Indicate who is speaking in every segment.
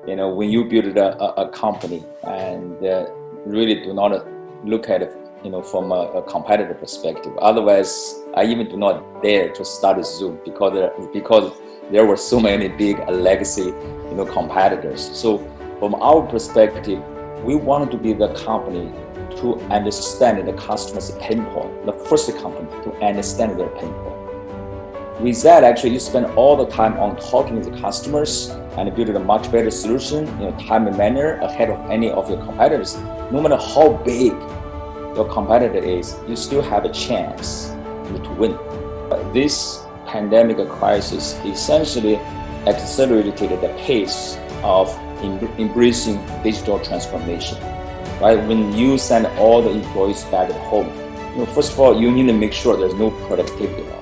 Speaker 1: when you build a company and really do not look at it, from a competitor perspective. Otherwise, I even do not dare to start Zoom because there were so many big legacy, competitors. So from our perspective, we wanted to be the company to understand the customer's pain point, the first company to understand their pain point. With that, actually, you spend all the time on talking with the customers and build a much better solution, time and manner ahead of any of your competitors. No matter how big your competitor is, you still have a chance to win. This pandemic crisis essentially accelerated the pace of embracing digital transformation. Right? When you send all the employees back at home, first of all, you need to make sure there's no productivity loss.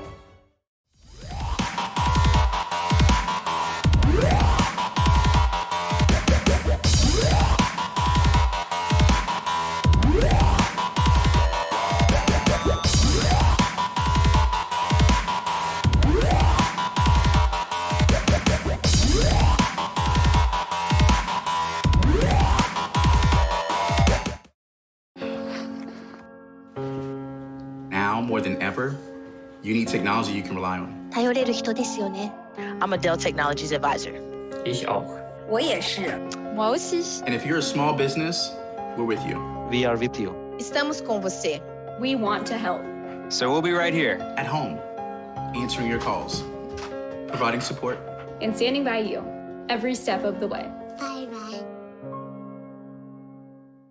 Speaker 2: Now more than ever, you need technology you can rely on.
Speaker 3: 頼れる人ですよね。I'm a Dell Technologies advisor.
Speaker 4: Ich auch.
Speaker 5: 我也是。
Speaker 6: 我aussi.
Speaker 2: And if you're a small business, we're with you.
Speaker 7: We are with you.
Speaker 3: Estamos com você.
Speaker 5: We want to help.
Speaker 7: So we'll be right here.
Speaker 2: At home, answering your calls, providing support,
Speaker 5: and standing by you every step of the way.
Speaker 8: Bye-bye.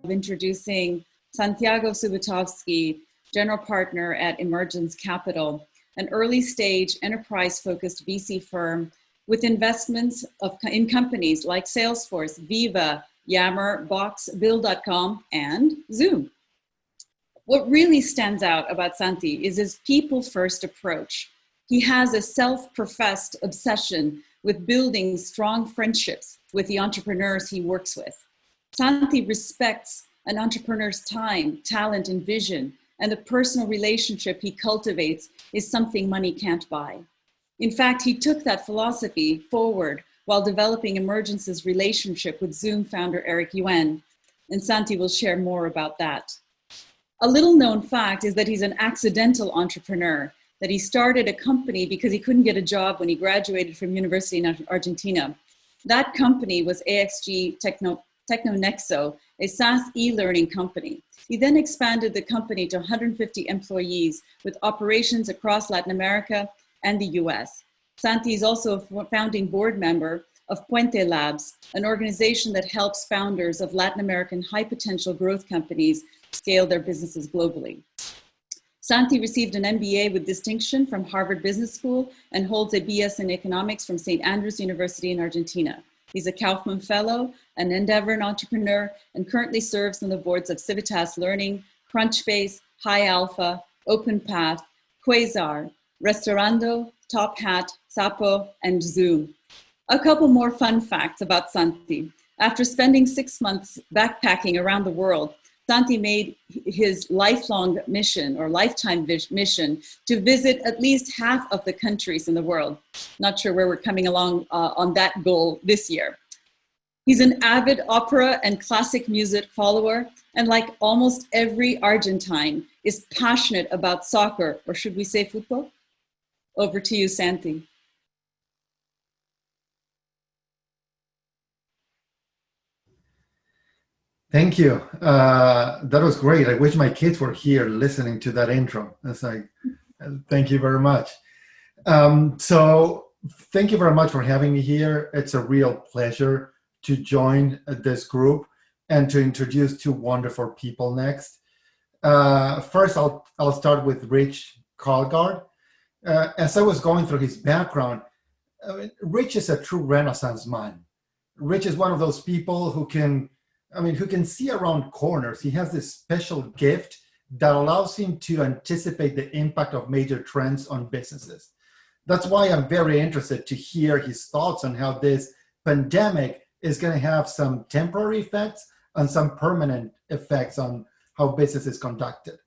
Speaker 9: Introducing Santiago Subotovsky, General Partner at Emergence Capital, an early-stage enterprise-focused VC firm with investments in companies like Salesforce, Viva, Yammer, Box, Bill.com, and Zoom. What really stands out about Santi is his people-first approach. He has a self-professed obsession with building strong friendships with the entrepreneurs he works with. Santi respects an entrepreneur's time, talent, and vision, and the personal relationship he cultivates is something money can't buy. In fact, he took that philosophy forward while developing Emergence's relationship with Zoom founder Eric Yuan, and Santi will share more about that. A little known fact is that he's an accidental entrepreneur, that he started a company because he couldn't get a job when he graduated from university in Argentina. That company was AXG Tecnonexo, a SaaS e-learning company. He then expanded the company to 150 employees with operations across Latin America and the US. Santi is also a founding board member of Puente Labs, an organization that helps founders of Latin American high potential growth companies scale their businesses globally. Santi received an MBA with distinction from Harvard Business School and holds a BS in economics from St. Andrews University in Argentina. He's a Kaufman Fellow, an Endeavor entrepreneur, and currently serves on the boards of Civitas Learning, Crunchbase, High Alpha, OpenPath, Quasar, Restaurando, Top Hat, Sapo, and Zoom. A couple more fun facts about Santi. After spending 6 months backpacking around the world, Santi made his lifelong mission or lifetime mission to visit at least half of the countries in the world. Not sure where we're coming along on that goal this year. He's an avid opera and classic music follower, and like almost every Argentine, is passionate about soccer, or should we say football? Over to you, Santi.
Speaker 10: Thank you. That was great. I wish my kids were here listening to that intro. It's like, thank you very much. So thank you very much for having me here. It's a real pleasure to join this group and to introduce two wonderful people next. First, I'll start with Rich Karlgaard. As I was going through his background, Rich is a true Renaissance man. Rich is one of those people who can see around corners. He has this special gift that allows him to anticipate the impact of major trends on businesses. That's why I'm very interested to hear his thoughts on how this pandemic is going to have some temporary effects and some permanent effects on how business is conducted.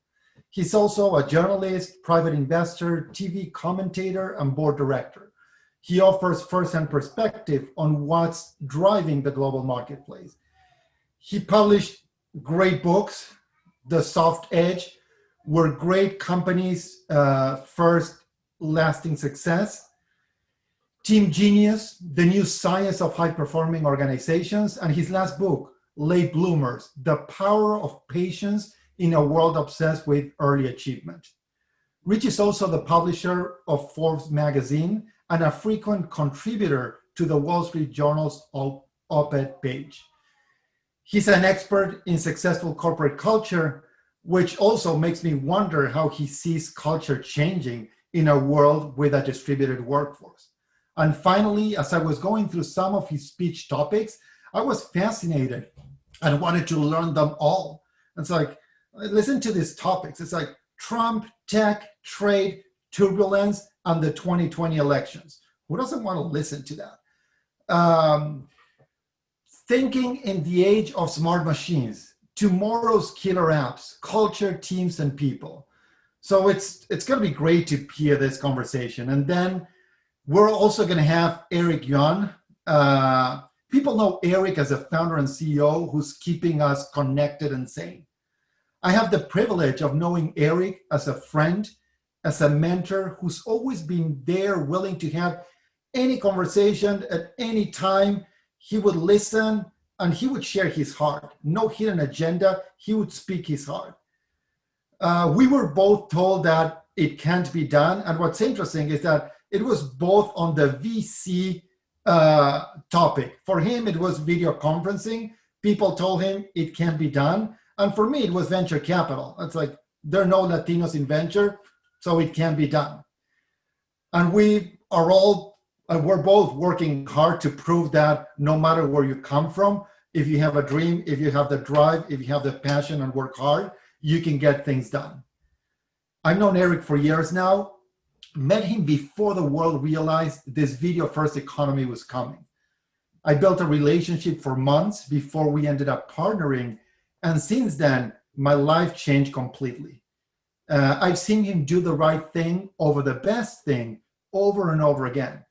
Speaker 10: He's also a journalist, private investor, TV commentator, and board director. He offers first-hand perspective on what's driving the global marketplace. He published great books, The Soft Edge, Where Great Companies First Lasting Success, Team Genius, The New Science of High-Performing Organizations, and his last book, Late Bloomers, The Power of Patience in a World Obsessed with Early Achievement. Rich is also the publisher of Forbes magazine and a frequent contributor to the Wall Street Journal's op-ed page. He's an expert in successful corporate culture, which also makes me wonder how he sees culture changing in a world with a distributed workforce. And finally, as I was going through some of his speech topics, I was fascinated and wanted to learn them all. It's like, listen to these topics. It's like Trump, tech, trade, turbulence, and the 2020 elections. Who doesn't want to listen to that? Thinking in the age of smart machines, tomorrow's killer apps, culture, teams, and people. So it's going to be great to hear this conversation. And then we're also going to have Eric Yuan. People know Eric as a founder and CEO who's keeping us connected and sane. I have the privilege of knowing Eric as a friend, as a mentor who's always been there, willing to have any conversation at any time. He would listen and he would share his heart. No hidden agenda. He would speak his heart. We were both told that it can't be done. And what's interesting is that it was both on the VC topic. For him, it was video conferencing. People told him it can't be done. And for me, it was venture capital. It's like, there are no Latinos in venture, so it can't be done. And we're both working hard to prove that no matter where you come from, if you have a dream, if you have the drive, if you have the passion and work hard, you can get things done. I've known Eric for years now, met him before the world realized this video first economy was coming. I built a relationship for months before we ended up partnering. And since then, my life changed completely. I've seen him do the right thing over the best thing over and over again.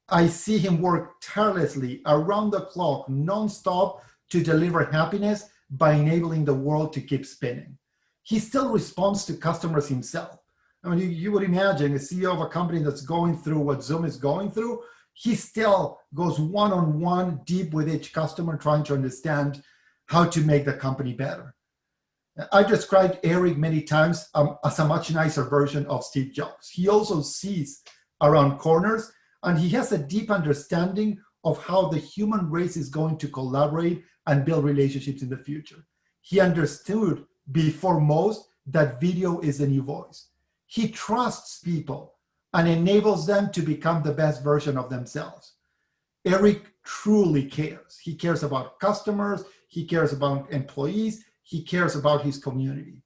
Speaker 10: I see him work tirelessly around the clock, nonstop, to deliver happiness by enabling the world to keep spinning. He still responds to customers himself. I mean, you would imagine a CEO of a company that's going through what Zoom is going through, he still goes one-on-one deep with each customer, trying to understand how to make the company better. I described Eric many times as a much nicer version of Steve Jobs. He also sees around corners, and he has a deep understanding of how the human race is going to collaborate and build relationships in the future. He understood before most that video is the new voice. He trusts people and enables them to become the best version of themselves. Eric truly cares. He cares about customers. He cares about employees. He cares about his community.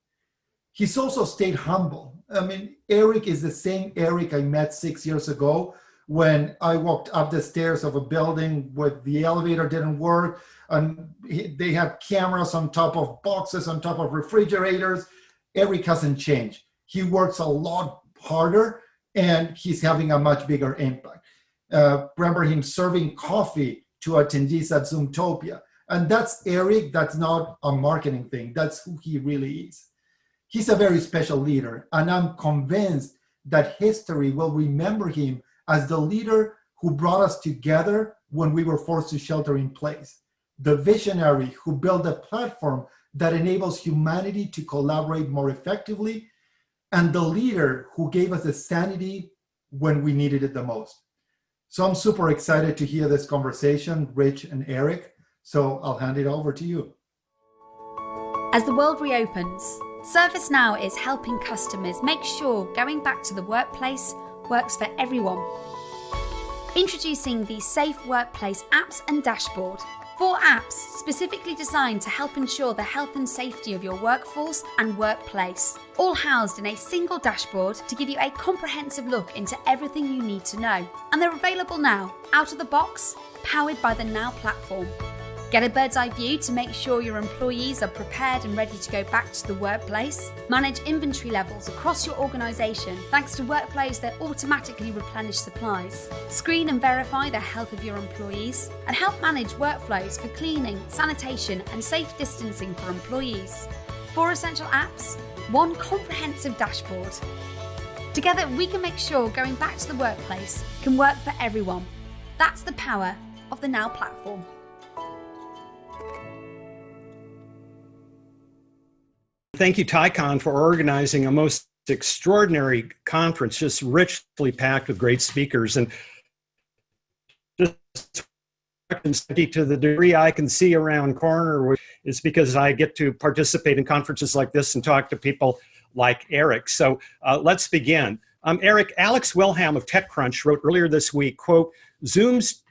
Speaker 10: He's also stayed humble. I mean, Eric is the same Eric I met 6 years ago when I walked up the stairs of a building where the elevator didn't work and they had cameras on top of boxes, on top of refrigerators. Eric hasn't changed. He works a lot harder and he's having a much bigger impact. Remember him serving coffee to attendees at Zoomtopia. And that's Eric. That's not a marketing thing. That's who he really is. He's a very special leader, and I'm convinced that history will remember him as the leader who brought us together when we were forced to shelter in place, the visionary who built a platform that enables humanity to collaborate more effectively, and the leader who gave us the sanity when we needed it the most. So I'm super excited to hear this conversation, Rich and Eric. So I'll hand it over to you.
Speaker 4: As the world reopens, ServiceNow is helping customers make sure going back to the workplace works for everyone. Introducing the Safe Workplace apps and dashboard. 4 apps specifically designed to help ensure the health and safety of your workforce and workplace, all housed in a single dashboard to give you a comprehensive look into everything you need to know. And they're available now, out of the box, powered by the Now platform. Get a bird's eye view to make sure your employees are prepared and ready to go back to the workplace. Manage inventory levels across your organisation thanks to workflows that automatically replenish supplies. Screen and verify the health of your employees and help manage workflows for cleaning, sanitation and safe distancing for employees. 4 essential apps, 1 comprehensive dashboard. Together we can make sure going back to the workplace can work for everyone. That's the power of the Now platform.
Speaker 6: Thank you, TiEcon, for organizing a most extraordinary conference, just richly packed with great speakers. And just to the degree I can see around corner is because I get to participate in conferences like this and talk to people like Eric. So let's begin. Eric, Alex Wilhelm of TechCrunch wrote earlier this week, quote, Zoom's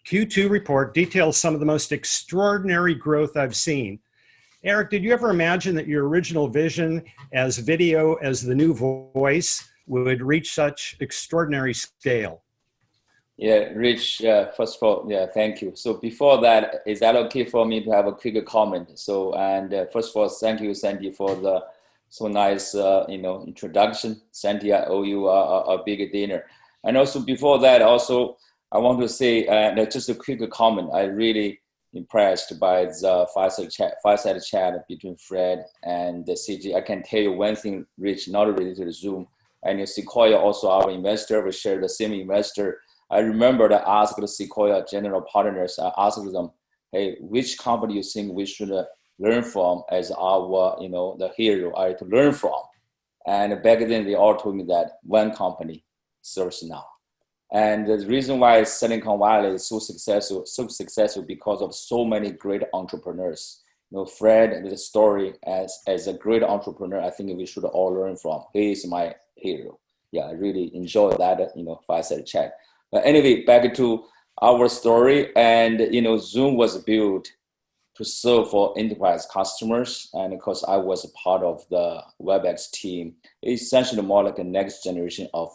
Speaker 6: Q2 report details some of the most extraordinary growth I've seen. Eric, did you ever imagine that your original vision as video as the new voice would reach such extraordinary scale?
Speaker 1: Yeah, Rich, first of all, yeah, thank you. So before that, is that okay for me to have a quick comment? So, and first of all, thank you, Sandy, for the so nice, introduction. Sandy, I owe you a big dinner. And also before that, also, I want to say just a quick comment. I really impressed by the fireside chat between Fred and the CG. I can tell you one thing, Rich, not related to Zoom. And Sequoia, also our investor, we share the same investor. I remember I asked the Sequoia general partners, I asked them, hey, which company you think we should learn from as our, the hero to learn from? And back then they all told me that one company, ServiceNow. And the reason why Silicon Valley is so successful because of so many great entrepreneurs. Fred, the story as a great entrepreneur, I think we should all learn from. He is my hero. Yeah, I really enjoy that, fireside chat. But anyway, back to our story. And, Zoom was built to serve for enterprise customers. And of course, I was a part of the Webex team. It's essentially more like a next generation of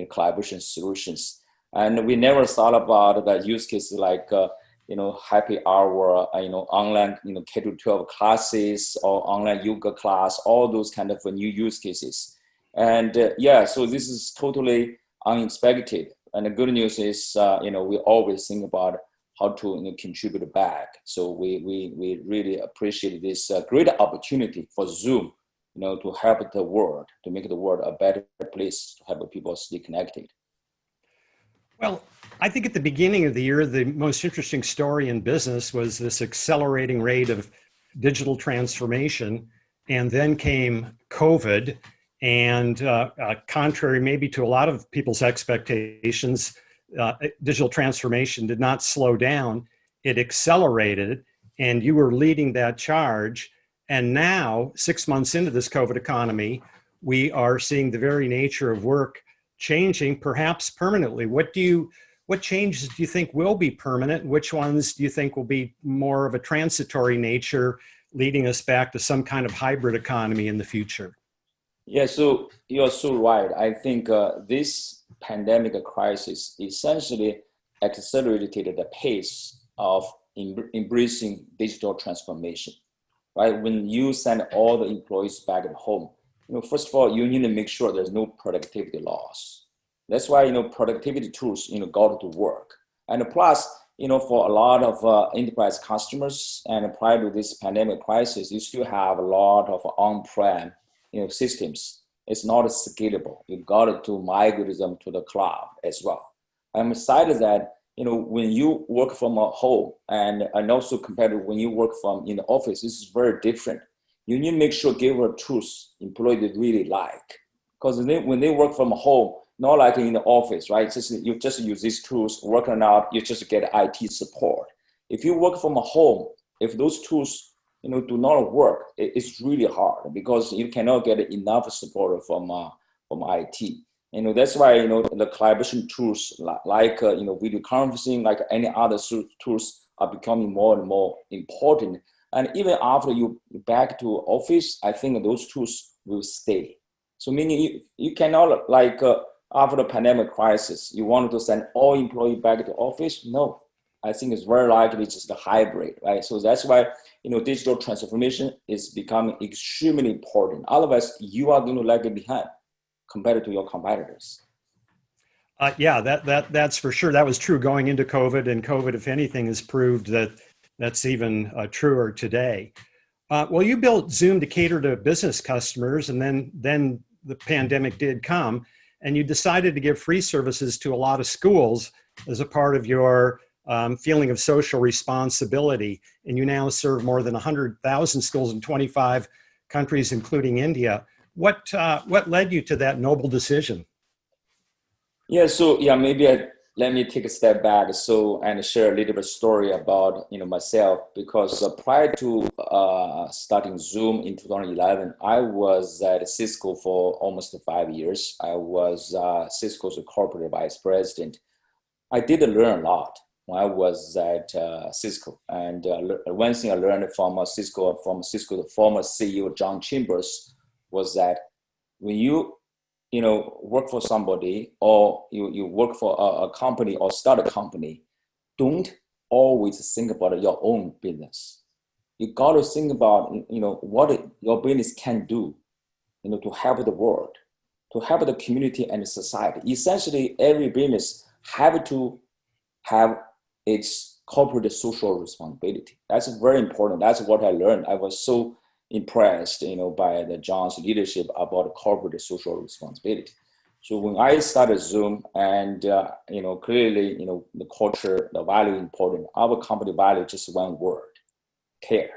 Speaker 1: collaboration solutions. And we never thought about the use cases like, happy hour, online, K-12 classes or online yoga class, all those kind of new use cases. And so this is totally unexpected. And the good news is, we always think about how to contribute back. So we really appreciate this great opportunity for Zoom, to help the world, to make the world a better place to help people stay connected.
Speaker 6: Well, I think at the beginning of the year, the most interesting story in business was this accelerating rate of digital transformation. And then came COVID. And contrary maybe to a lot of people's expectations, digital transformation did not slow down. It accelerated, and you were leading that charge. And now, 6 months into this COVID economy, we are seeing the very nature of work changing, perhaps permanently. What changes do you think will be permanent? Which ones do you think will be more of a transitory nature, leading us back to some kind of hybrid economy in the future?
Speaker 1: Yeah, so you're so right. I think this pandemic crisis essentially accelerated the pace of embracing digital transformation. Right? When you send all the employees back at home, first of all, you need to make sure there's no productivity loss. That's why, productivity tools, go to work. And plus, for a lot of enterprise customers and prior to this pandemic crisis, you still have a lot of on-prem, systems. It's not scalable. You got to migrate them to the cloud as well. And besides that, when you work from a home and also compared to when you work from in the office, this is very different. You need to make sure give her tools employees really like. Because when they work from home, not like in the office, right? You just use these tools, working out, you just get IT support. If you work from home, if those tools do not work, it's really hard because you cannot get enough support from IT. That's why, the collaboration tools like video conferencing, like any other tools are becoming more and more important. And even after you back to office, I think those tools will stay. So meaning you cannot after the pandemic crisis, you wanted to send all employees back to office? No, I think it's very likely just a hybrid, right? So that's why, digital transformation is becoming extremely important. Otherwise, you are going to lag behind compared to your competitors.
Speaker 6: Yeah, that's for sure. That was true going into COVID, and COVID, if anything, has proved that that's even truer today. Well, you built Zoom to cater to business customers, and then the pandemic did come, and you decided to give free services to a lot of schools as a part of your feeling of social responsibility. And you now serve more than 100,000 schools in 25 countries, including India. What led you to that noble decision?
Speaker 1: Yeah, so maybe let me take a step back and share a little bit of story about myself, because prior to starting Zoom in 2011, I was at Cisco for almost 5 years. I was Cisco's corporate vice president. I did learn a lot when I was at Cisco, and one thing I learned from Cisco, the former CEO John Chambers, was that when you work for somebody, or you work for a company or start a company, don't always think about your own business. You got to think about, what your business can do, to help the world, to help the community and the society. Essentially, every business have to have its corporate social responsibility. That's very important. That's what I learned. I was so impressed, by the John's leadership about corporate social responsibility. So when I started Zoom, and clearly, the culture, the value important. Our company value just one word: care.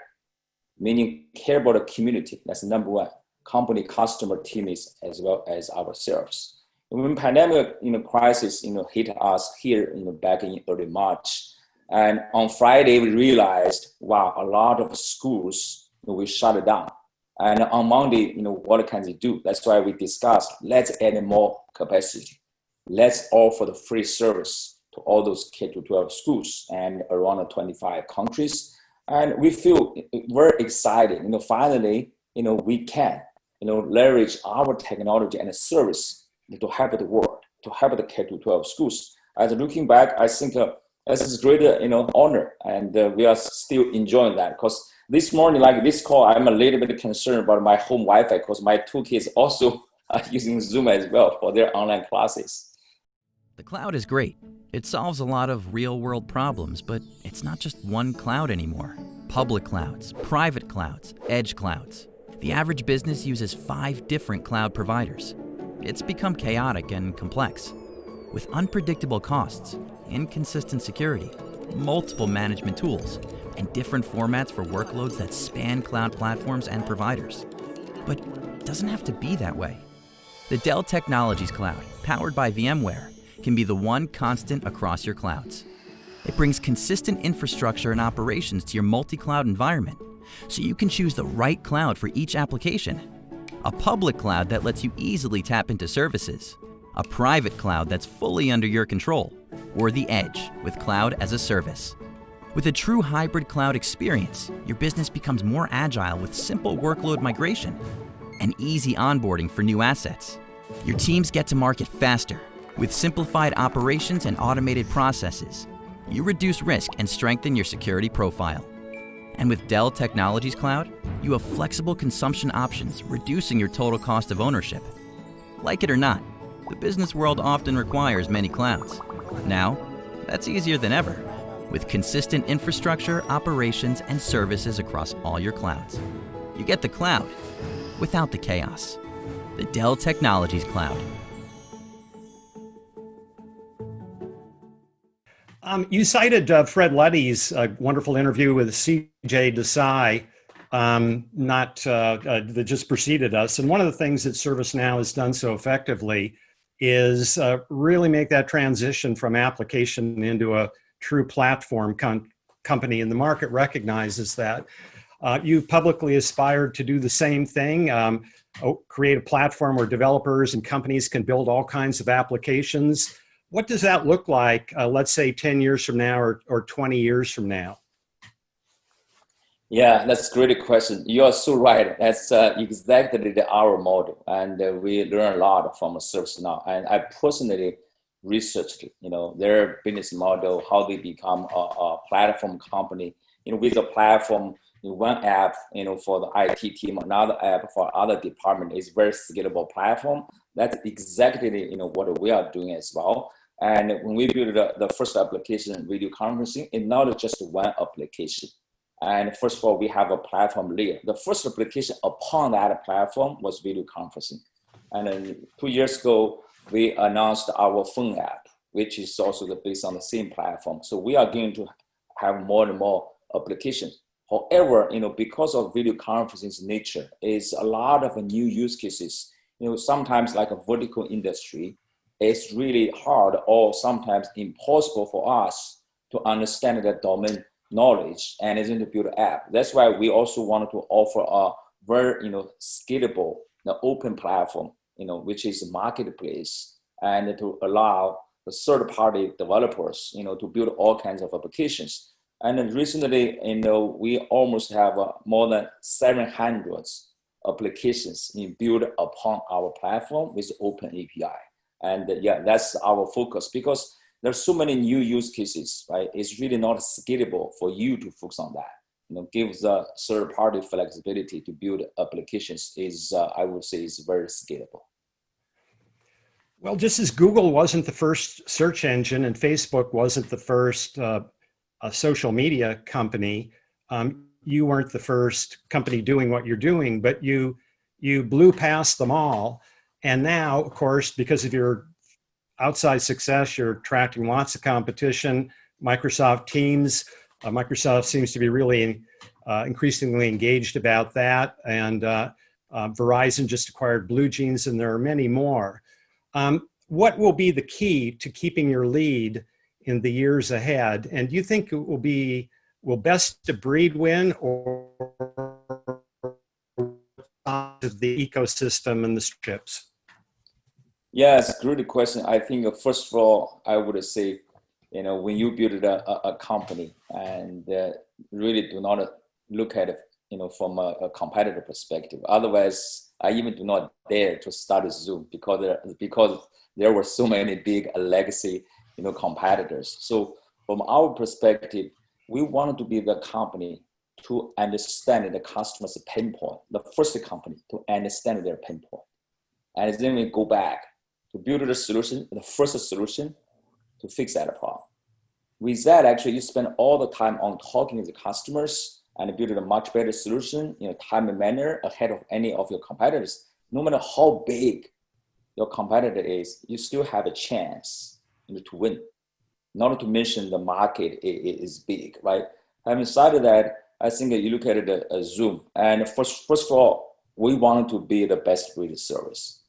Speaker 1: Meaning care about the community. That's number one. Company, customer, teammates, as well as ourselves. And when pandemic, crisis, hit us here, back in early March, and on Friday we realized, wow, a lot of schools, we shut it down. And on Monday, what can they do? That's why we discussed, let's add more capacity. Let's offer the free service to all those K-12 schools and around 25 countries. And we feel very excited. Finally, we can, leverage our technology and service to help the world, to help the K-12 schools. As looking back, I think this is a great, honor, and we are still enjoying that. Because this morning, like this call, I'm a little bit concerned about my home Wi-Fi, because my two kids also are using Zoom as well for their online classes.
Speaker 8: The cloud is great. It solves a lot of real-world problems, but it's not just one cloud anymore. Public clouds, private clouds, edge clouds. The average business uses 5 different cloud providers. It's become chaotic and complex, with unpredictable costs, inconsistent security, multiple management tools, and different formats for workloads that span cloud platforms and providers. But it doesn't have to be that way. The Dell Technologies Cloud, powered by VMware, can be the one constant across your clouds. It brings consistent infrastructure and operations to your multi-cloud environment, so you can choose the right cloud for each application. A public cloud that lets you easily tap into services. A private cloud that's fully under your control. Or the edge with cloud as a service. With a true hybrid cloud experience, your business becomes more agile with simple workload migration and easy onboarding for new assets. Your teams get to market faster with simplified operations and automated processes. You reduce risk and strengthen your security profile. And with Dell Technologies Cloud, you have flexible consumption options, reducing your total cost of ownership. Like it or not, the business world often requires many clouds. Now, that's easier than ever, with consistent infrastructure, operations, and services across all your clouds. You get the cloud without the chaos. The Dell Technologies Cloud.
Speaker 6: You cited Fred Letty's wonderful interview with CJ Desai, that just preceded us. And one of the things that ServiceNow has done so effectively is really make that transition from application into a true platform company, and the market recognizes that. You've publicly aspired to do the same thing, create a platform where developers and companies can build all kinds of applications. What does that look like, let's say 10 years from now or 20 years from now?
Speaker 1: Yeah, that's a great question. You are so right. That's exactly our model. And we learn a lot from ServiceNow. And I personally researched, their business model, how they become a platform company, with a platform, one app, for the IT team, another app for other department is very scalable platform. That's exactly, what we are doing as well. And when we built the first application, video conferencing, it's not just one application. And first of all, we have a platform layer. The first application upon that platform was video conferencing. And then 2 years ago, we announced our phone app, which is also based on the same platform. So we are going to have more and more applications. However, because of video conferencing's nature, is a lot of new use cases. Sometimes like a vertical industry, it's really hard or sometimes impossible for us to understand the domain knowledge and isn't to build an app. That's why we also wanted to offer a very, scalable, open platform, which is a marketplace, and to allow the third-party developers, to build all kinds of applications. And then recently, we almost have more than 700 applications built upon our platform with open API. And that's our focus, because there's so many new use cases, right? It's really not scalable for you to focus on that. Gives the third-party flexibility to build applications is, I would say, is very scalable.
Speaker 6: Well, just as Google wasn't the first search engine and Facebook wasn't the first social media company, you weren't the first company doing what you're doing, but you blew past them all. And now, of course, because of your outside success, you're attracting lots of competition. Microsoft Teams, Microsoft seems to be really increasingly engaged about that. And Verizon just acquired BlueJeans, and there are many more. What will be the key to keeping your lead in the years ahead? And do you think it will best to breed win, or the ecosystem and the chips?
Speaker 1: Yes, great question. I think first of all, I would say, when you build a company, and really do not look at it, from a competitor perspective. Otherwise, I even do not dare to start Zoom because there were so many big legacy, competitors. So from our perspective, we wanted to be the company to understand the customer's pain point, the first company to understand their pain point. And then we go back to build the solution, the first solution to fix that problem. With that, actually, you spend all the time on talking with the customers and build a much better solution in a timely manner ahead of any of your competitors. No matter how big your competitor is, you still have a chance to win. Not to mention the market is big, right? Having said that, I think you look at it as Zoom. And first of all, we wanted to be the best breed service.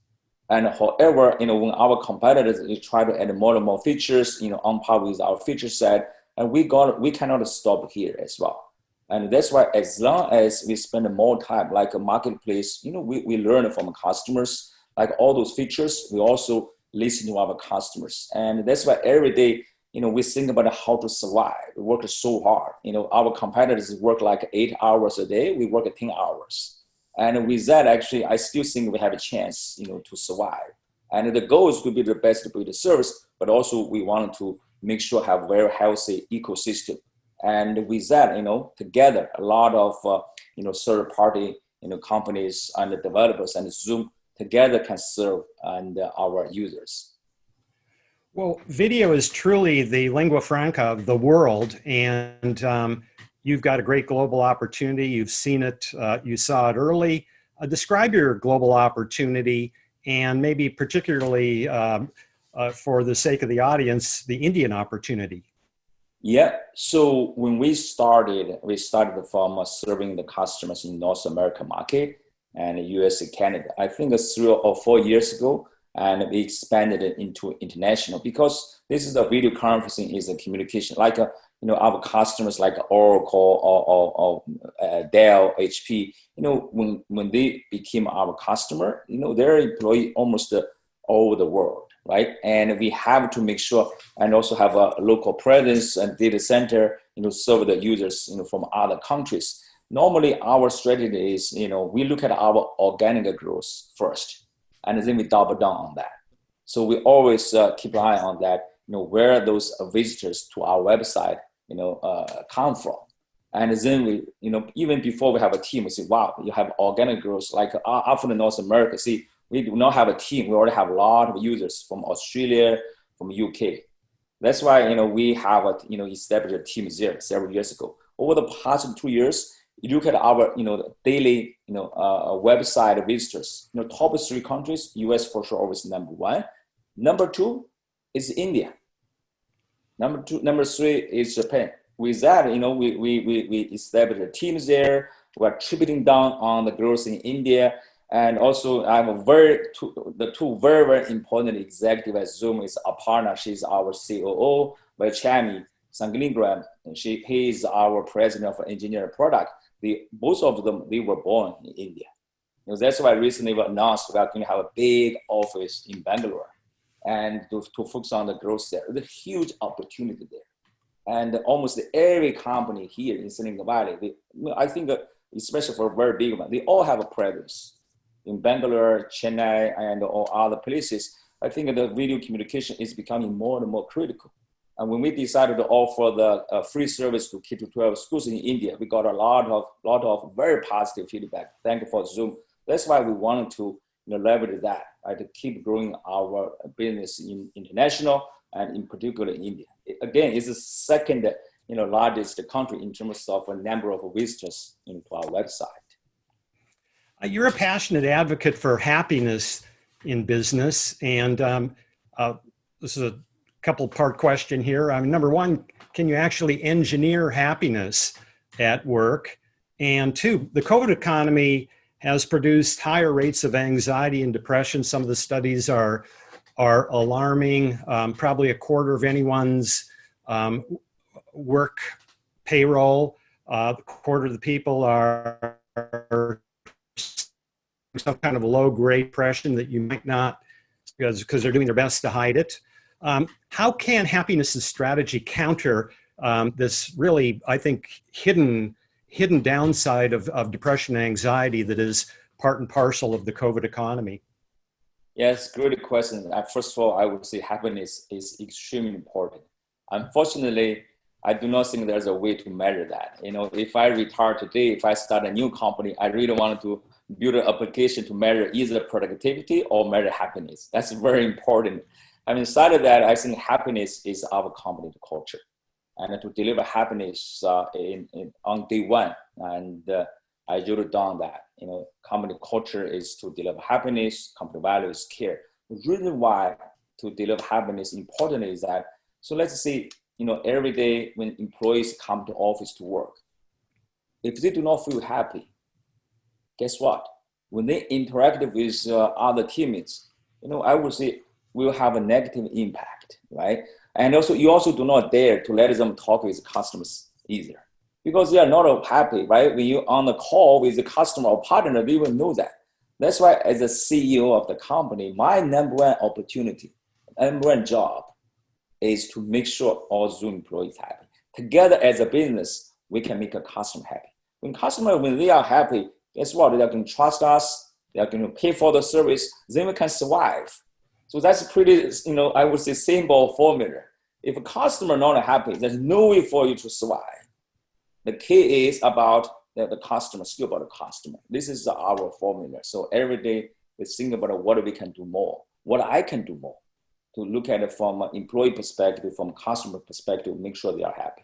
Speaker 1: And however, when our competitors try to add more and more features, on par with our feature set, and we cannot stop here as well. And that's why as long as we spend more time, like a marketplace, we learn from customers, like all those features, we also listen to our customers. And that's why every day, we think about how to survive. We work so hard. Our competitors work like 8 hours a day. We work 10 hours. And with that, actually, I still think we have a chance, to survive. And the goal is to be the best breed service, but also we want to make sure have very healthy ecosystem. And with that, together, a lot of, third-party, companies and the developers and Zoom together can serve and our users.
Speaker 6: Well, video is truly the lingua franca of the world, and you've got a great global opportunity. You've seen it, you saw it early. Describe your global opportunity, and maybe particularly for the sake of the audience, the Indian opportunity.
Speaker 1: Yeah, so when we started from serving the customers in North America market and US and Canada. I think 3 or 4 years ago, and we expanded it into international, because this is a video conferencing is a communication, like our customers like Oracle or Dell, HP, when they became our customer, they're employee almost all over the world, right? And we have to make sure and also have a local presence and data center, serve the users, from other countries. Normally, our strategy is, we look at our organic growth first, and then we double down on that. So we always keep an eye on that, where those visitors to our website, come from. And then we, even before we have a team, we say, wow, you have organic growth. Like often in North America, see, we do not have a team. We already have a lot of users from Australia, from UK. That's why, we have, established a team there several years ago. Over the past 2 years, you look at our, daily, website visitors, top 3 countries, US for sure, always number 1. Number 2 is India. Number 3 is Japan. With that, we established a team there. We're tripling down on the growth in India. And also I have the two very, very important executives at Zoom is Aparna. She's our COO, Vaichami Sangalingram, and he is our president of engineering product. Both of them, they were born in India. That's why recently we announced we are going to have a big office in Bangalore and to focus on the growth there. There's a huge opportunity there. And almost every company here in Silicon Valley, I think especially for a very big one, they all have a presence in Bangalore, Chennai, and all other places. I think the video communication is becoming more and more critical. And when we decided to offer the free service to K-12 schools in India, we got a lot of very positive feedback. Thank you for Zoom. That's why we wanted to leverage that, right, to keep growing our business in international and in particular in India. Again, it's the second largest country in terms of a number of visitors into our website.
Speaker 6: You're a passionate advocate for happiness in business. And this is a couple-part question here. Number 1, can you actually engineer happiness at work? And 2, the COVID economy has produced higher rates of anxiety and depression. Some of the studies are alarming. Probably a quarter of anyone's work payroll, a quarter of the people are some kind of a low-grade depression that you might not, because they're doing their best to hide it. How can happiness' strategy counter this really, I think, hidden downside of depression and anxiety that is part and parcel of the COVID economy?
Speaker 1: Yes, great question. First of all, I would say happiness is extremely important. Unfortunately, I do not think there's a way to measure that. If I retire today, if I start a new company, I really wanted to build an application to measure either productivity or measure happiness. That's very important. Having said that, I think happiness is our company culture. And to deliver happiness on day 1, and I wrote down that, company culture is to deliver happiness, company value is care. The reason why to deliver happiness important is that, so let's say, every day when employees come to office to work, if they do not feel happy, guess what? When they interact with other teammates, I would say will have a negative impact, right? And also, you also do not dare to let them talk with customers either, because they are not happy, right? When you're on the call with the customer or partner, they will know that. That's why as a CEO of the company, my number 1 opportunity, number 1 job is to make sure all Zoom employees happy. Together as a business, we can make a customer happy. When they are happy, guess what? They are going to trust us. They are going to pay for the service. Then we can survive. So that's pretty, I would say, simple formula. If a customer not happy, there's no way for you to survive. The key is about the customer, still about the customer. This is our formula. So every day we think about what we can do more, what I can do more, to look at it from an employee perspective, from customer perspective, make sure they are happy.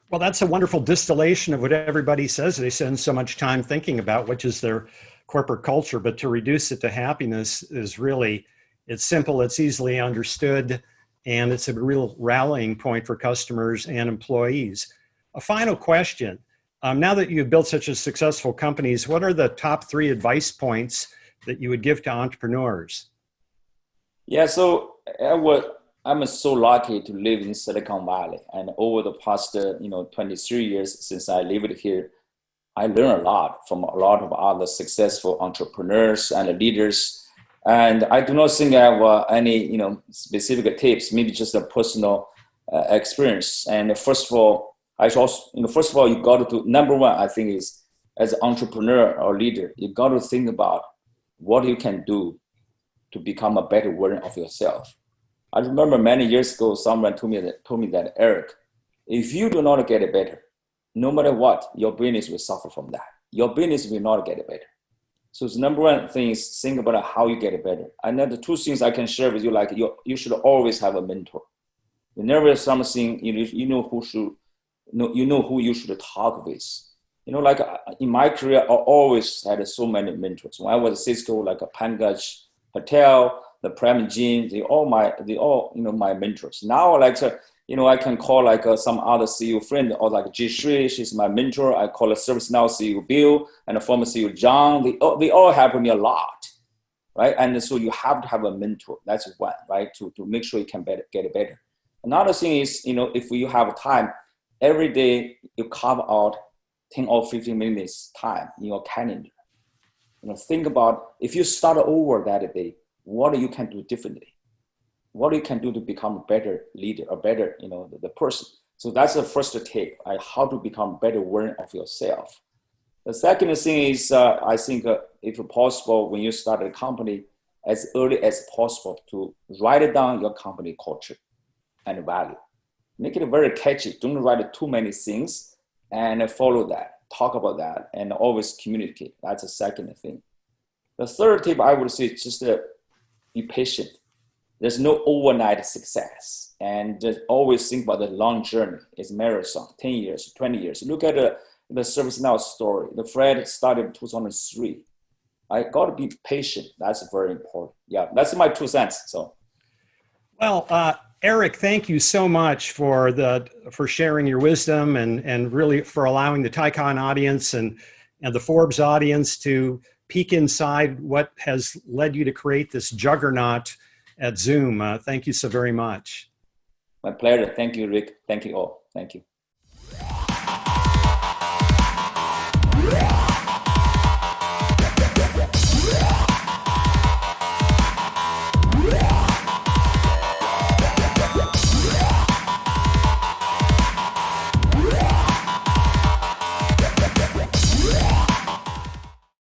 Speaker 6: Well, that's a wonderful distillation of what everybody says they spend so much time thinking about, which is their corporate culture. But to reduce it to happiness is really, it's simple, it's easily understood, and it's a real rallying point for customers and employees. A final question. Now that you've built such a successful companies, what are the top 3 advice points that you would give to entrepreneurs?
Speaker 1: Yeah, so I'm so lucky to live in Silicon Valley. And over the past 23 years since I lived here, I learned a lot from a lot of other successful entrepreneurs and leaders. And I do not think I have any specific tips, maybe just a personal experience. And first of all, you got to, number 1, I think is, as an entrepreneur or leader, you got to think about what you can do to become a better version of yourself. I remember many years ago, someone told me that, Eric, if you do not get it better, no matter what, your business will suffer from that. Your business will not get it better. So the number one thing is think about how you get it better. And then the two things I can share with you, like you should always have a mentor. Whenever something, you know who you should talk with. Like in my career, I always had so many mentors. When I was at Cisco, like a Pankaj Patel, the Prem Jin, they all my mentors. Now, like, I can call like some other CEO friend, or like Jishree, she's my mentor. I call a ServiceNow CEO Bill and a former CEO John. They all help me a lot, right? And so you have to have a mentor. That's one, right? To make sure you can get it better. Another thing is, if you have time, every day you carve out 10 or 15 minutes time in your calendar. Think about if you start over that day, what you can do differently. What you can do to become a better leader, a better, the person. So that's the first tip, how to become a better version of yourself. The second thing is, I think if possible, when you start a company, as early as possible to write down your company culture and value. Make it very catchy. Don't write too many things and follow that, talk about that, and always communicate. That's the second thing. The third tip I would say is just be patient. There's no overnight success, and just always think about the long journey. It's marathon, 10 years, 20 years. Look at the ServiceNow story. The Fred started in 2003. I got to be patient. That's very important. Yeah, that's my 2 cents. So,
Speaker 6: well, Eric, thank you so much for sharing your wisdom and really for allowing the TiEcon audience and the Forbes audience to peek inside what has led you to create this juggernaut at Zoom. Thank you so very much.
Speaker 1: My pleasure. Thank you, Rick. Thank you all. Thank you.